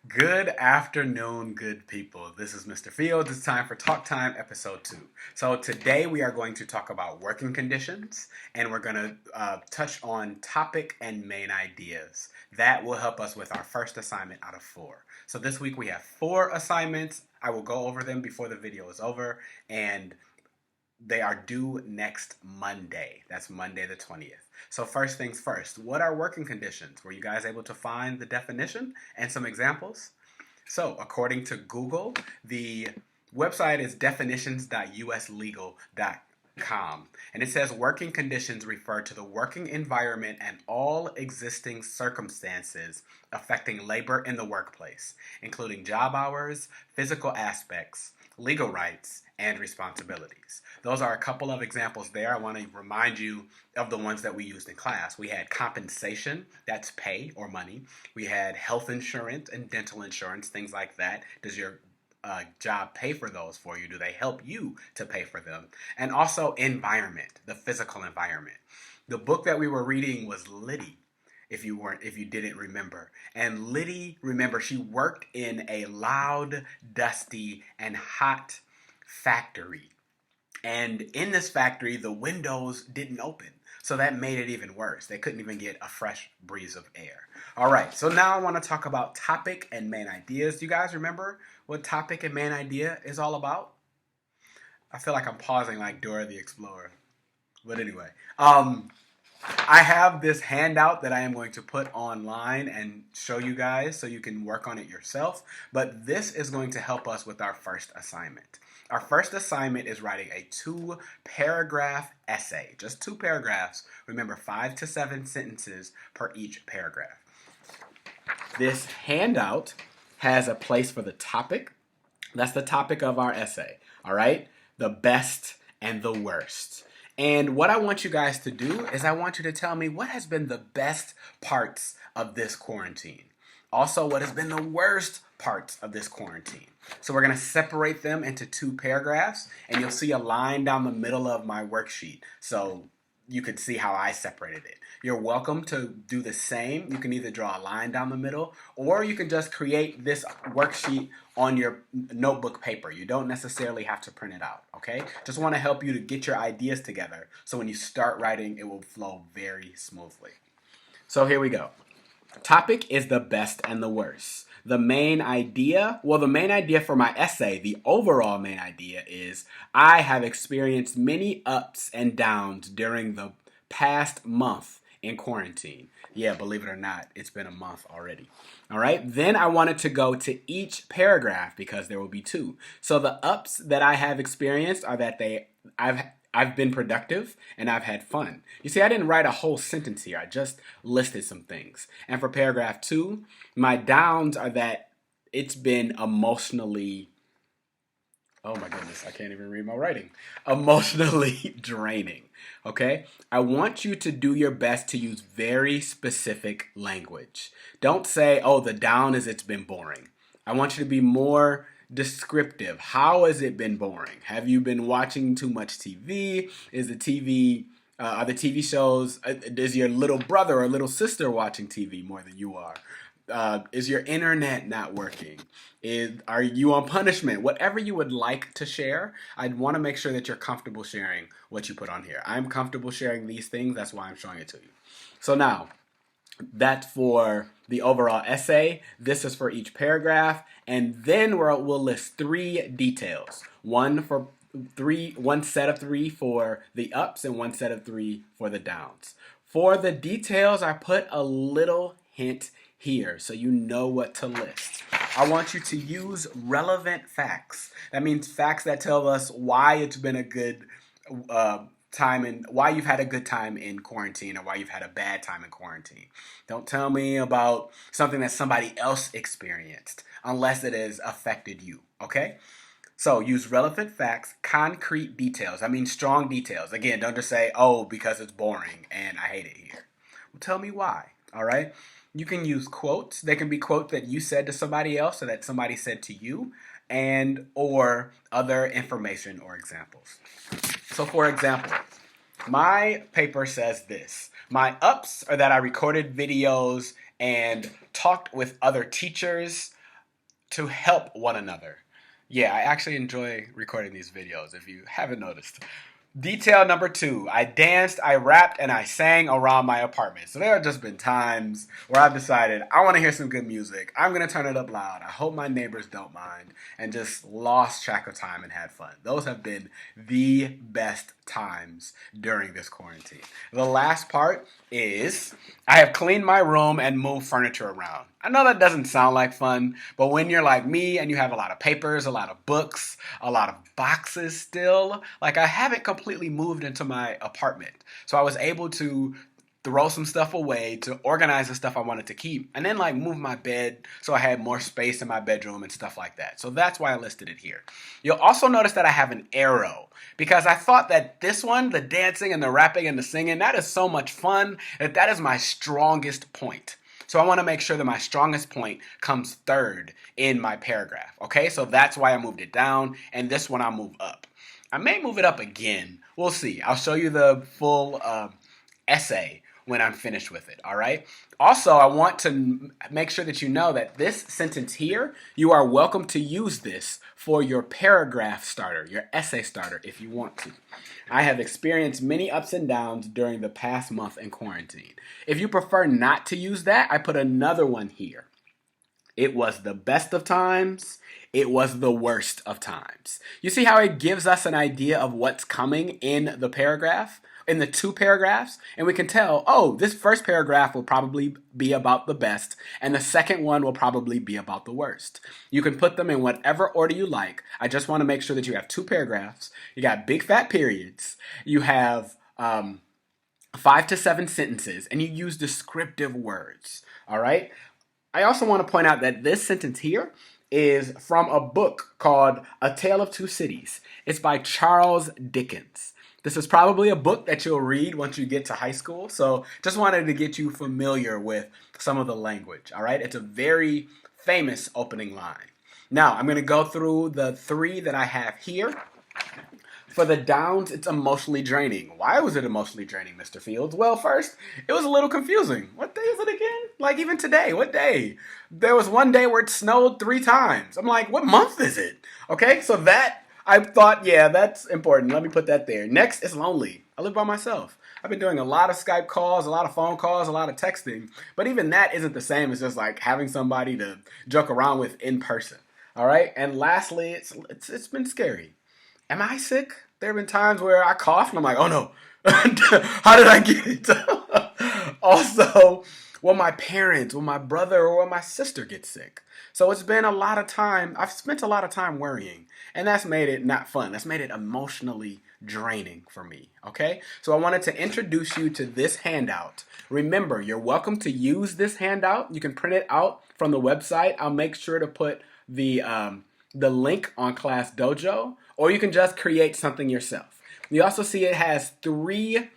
Good afternoon, good people. This is Mr. Fields. It's time for Talk Time episode 2. So today we are going to talk about working conditions and we're going to touch on topic and main ideas. That will help us with our first assignment out of 4. So this week we have 4 assignments. I will go over them before the video is over and they are due next Monday. That's Monday the 20th. So first things first, what are working conditions? Were you guys able to find the definition and some examples? So according to Google, the website is definitions.uslegal.com. And it says working conditions refer to the working environment and all existing circumstances affecting labor in the workplace, including job hours, physical aspects, legal rights, and responsibilities. Those are a couple of examples there. I want to remind you of the ones that we used in class. We had compensation, that's pay or money. We had health insurance and dental insurance, things like that. Does your job pay for those for you? Do they help you to pay for them? And also environment, the physical environment. The book that we were reading was Liddy, if you didn't remember. And Liddy, remember, she worked in a loud, dusty, and hot factory. And in this factory, the windows didn't open. So that made it even worse. They couldn't even get a fresh breeze of air. All right, so now I want to talk about topic and main ideas. Do you guys remember what topic and main idea is all about? I feel like I'm pausing like Dora the Explorer. But anyway, I have this handout that I am going to put online and show you guys so you can work on it yourself. But this is going to help us with our first assignment. Our first assignment is writing a 2-paragraph essay. Just 2 paragraphs. Remember, 5 to 7 sentences per each paragraph. This handout has a place for the topic. That's the topic of our essay. All right? The best and the worst. And what I want you guys to do is I want you to tell me what has been the best parts of this quarantine. Also, what has been the worst parts of this quarantine. So we're going to separate them into 2 paragraphs, and you'll see a line down the middle of my worksheet. So you could see how I separated it. You're welcome to do the same. You can either draw a line down the middle, or you can just create this worksheet on your notebook paper. You don't necessarily have to print it out, okay? Just want to help you to get your ideas together so when you start writing, it will flow very smoothly. So here we go. Topic is the best and the worst. The main idea for my essay, the overall main idea is I have experienced many ups and downs during the past month in quarantine. Yeah, believe it or not, it's been a month already. All right, then I wanted to go to each paragraph because there will be 2. So the ups that I have experienced are that I've been productive and I've had fun. You see, I didn't write a whole sentence here. I just listed some things. And for paragraph 2, my downs are that it's been emotionally, oh my goodness, I can't even read my writing. Emotionally draining, okay? I want you to do your best to use very specific language. Don't say, oh, the down is it's been boring. I want you to be more descriptive. How has it been boring? Have you been watching too much TV? Are the TV shows, is your little brother or little sister watching TV more than you are? Is your internet not working? Are you on punishment? Whatever you would like to share, I'd want to make sure that you're comfortable sharing what you put on here. I'm comfortable sharing these things. That's why I'm showing it to you. So now, that's for the overall essay. This is for each paragraph. And then we'll list 3 details. One set of 3 for the ups and 1 set of 3 for the downs. For the details, I put a little hint here so you know what to list. I want you to use relevant facts. That means facts that tell us why it's been a good time and why you've had a good time in quarantine or why you've had a bad time in quarantine. Don't tell me about something that somebody else experienced unless it has affected you, okay? So use relevant facts, concrete details. I mean strong details. Again, don't just say, oh, because it's boring and I hate it here. Well, tell me why, all right? You can use quotes. They can be quotes that you said to somebody else or that somebody said to you, and or other information or examples. So for example, my paper says this. My ups are that I recorded videos and talked with other teachers to help one another. Yeah, I actually enjoy recording these videos, if you haven't noticed. Detail number 2, I danced, I rapped, and I sang around my apartment. So there have just been times where I've decided I want to hear some good music. I'm going to turn it up loud. I hope my neighbors don't mind, and just lost track of time and had fun. Those have been the best times during this quarantine. The last part is I have cleaned my room and moved furniture around. I know that doesn't sound like fun, but when you're like me and you have a lot of papers, a lot of books, a lot of boxes still, like I haven't completely moved into my apartment. So I was able to throw some stuff away to organize the stuff I wanted to keep, and then like move my bed so I had more space in my bedroom and stuff like that. So that's why I listed it here. You'll also notice that I have an arrow because I thought that this one, the dancing and the rapping and the singing, that is so much fun that is my strongest point. So I want to make sure that my strongest point comes third in my paragraph. Okay, so that's why I moved it down, and this one I'll move up. I may move it up again. We'll see. I'll show you the full essay when I'm finished with it, all right? Also, I want to make sure that you know that this sentence here, you are welcome to use this for your paragraph starter, your essay starter, if you want to. I have experienced many ups and downs during the past month in quarantine. If you prefer not to use that, I put another one here. It was the best of times. It was the worst of times. You see how it gives us an idea of what's coming in the paragraph? In the 2 paragraphs, and we can tell, oh, this first paragraph will probably be about the best, and the second one will probably be about the worst. You can put them in whatever order you like. I just want to make sure that you have 2 paragraphs. You got big fat periods. You have 5 to 7 sentences, and you use descriptive words. All right? I also want to point out that this sentence here is from a book called A Tale of Two Cities. It's by Charles Dickens. This is probably a book that you'll read once you get to high school, so just wanted to get you familiar with some of the language, all right? It's a very famous opening line. Now, I'm going to go through the 3 that I have here. For the downs, it's emotionally draining. Why was it emotionally draining, Mr. Fields? Well, first, it was a little confusing. What day is it again? Like even today, what day? There was one day where it snowed 3 times. I'm like, what month is it? Okay, so that I thought, yeah, that's important. Let me put that there. Next is lonely. I live by myself. I've been doing a lot of Skype calls, a lot of phone calls, a lot of texting, but even that isn't the same as just like having somebody to joke around with in person. All right. And lastly, it's been scary. Am I sick? There have been times where I cough and I'm like, oh no, how did I get it? Also, will my parents, will my brother, or will my sister get sick? So it's been a lot of time. I've spent a lot of time worrying, and that's made it not fun. That's made it emotionally draining for me, okay? So I wanted to introduce you to this handout. Remember, you're welcome to use this handout. You can print it out from the website. I'll make sure to put the link on Class Dojo, or you can just create something yourself. You also see it has 3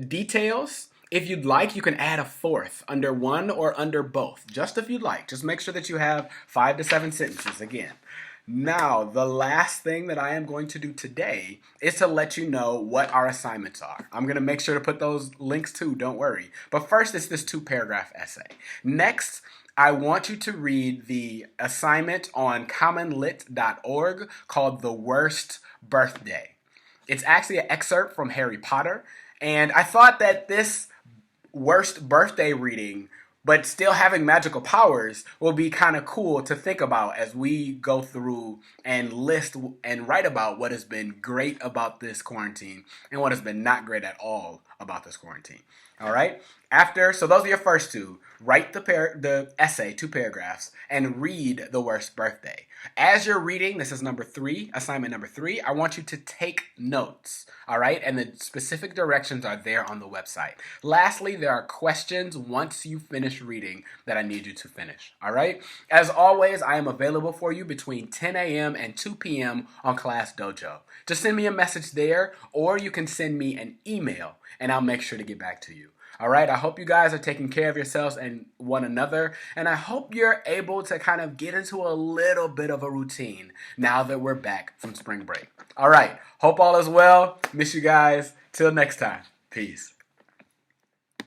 details. If you'd like, you can add a 4th under one or under both, just if you'd like. Just make sure that you have 5 to 7 sentences again. Now, the last thing that I am going to do today is to let you know what our assignments are. I'm going to make sure to put those links too, don't worry. But first, it's this 2-paragraph essay. Next, I want you to read the assignment on commonlit.org called The Worst Birthday. It's actually an excerpt from Harry Potter, and I thought that this worst birthday reading, but still having magical powers, will be kind of cool to think about as we go through and list and write about what has been great about this quarantine and what has been not great at all about this quarantine. All right? So those are your first 2. Write the essay, 2 paragraphs, and read The Worst Birthday. As you're reading, this is number 3, assignment number 3, I want you to take notes, all right? And the specific directions are there on the website. Lastly, there are questions once you finish reading that I need you to finish, all right? As always, I am available for you between 10 a.m. and 2 p.m. on Class Dojo. Just send me a message there, or you can send me an email, and I'll make sure to get back to you. All right, I hope you guys are taking care of yourselves and one another, and I hope you're able to kind of get into a little bit of a routine now that we're back from spring break. All right, hope all is well. Miss you guys. Till next time. Peace.